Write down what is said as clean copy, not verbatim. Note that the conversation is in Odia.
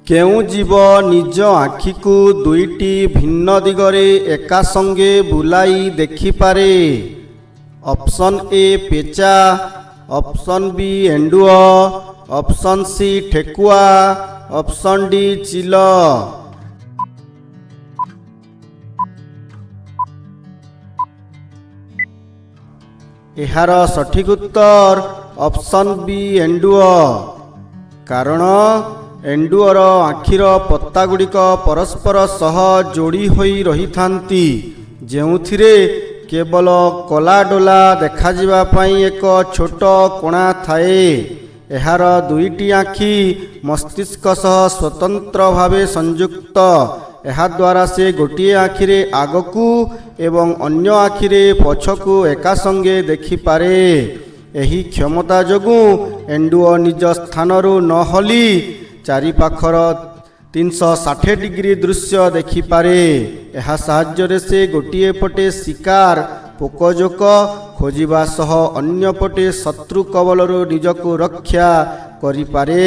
କେଉଁ ଜୀବ ନିଜ ଆଖିକୁ ଦୁଇଟି ଭିନ୍ନ ଦିଗରେ ଏକା ସଙ୍ଗେ ବୁଲାଇ ଦେଖିପାରେ? ଅପସନ୍ ଏ ପେଚା, ଅପସନ୍ ବି ଏଣ୍ଡୁଅ, ଅପସନ୍ ସି ଠେକୁଆ, ଅପସନ୍ ଡି ଚିଲ। ଏହାର ସଠିକ ଉତ୍ତର ଅପସନ୍ ବି ଏଣ୍ଡୁଅ। କାରଣ ଏଣ୍ଡୁଅର ଆଖିର ପତାଗୁଡ଼ିକ ପରସ୍ପର ସହ ଯୋଡ଼ି ହୋଇ ରହିଥାନ୍ତି, ଯେଉଁଥିରେ କେବଳ କଲାଡୋଲା ଦେଖାଯିବା ପାଇଁ ଏକ ଛୋଟ କଣା ଥାଏ। ଏହାର ଦୁଇଟି ଆଖି ମସ୍ତିଷ୍କ ସହ ସ୍ୱତନ୍ତ୍ର ଭାବେ ସଂଯୁକ୍ତ। ଏହାଦ୍ୱାରା ସେ ଗୋଟିଏ ଆଖିରେ ଆଗକୁ ଏବଂ ଅନ୍ୟ ଆଖିରେ ପଛକୁ ଏକା ସଙ୍ଗେ ଦେଖିପାରେ। ଏହି କ୍ଷମତା ଯୋଗୁଁ ଏଣ୍ଡୁଅ ନିଜ ସ୍ଥାନରୁ ନ ହଲି ଚାରିପାଖର 360 ଡିଗ୍ରୀ ଦୃଶ୍ୟ ଦେଖିପାରେ। ଏହା ସାହାଯ୍ୟରେ ସେ ଗୋଟିଏ ପଟେ ଶିକାର ପୋକଜୋକ ଖୋଜିବା ସହ ଅନ୍ୟପଟେ ଶତ୍ରୁ କବଳରୁ ନିଜକୁ ରକ୍ଷା କରିପାରେ।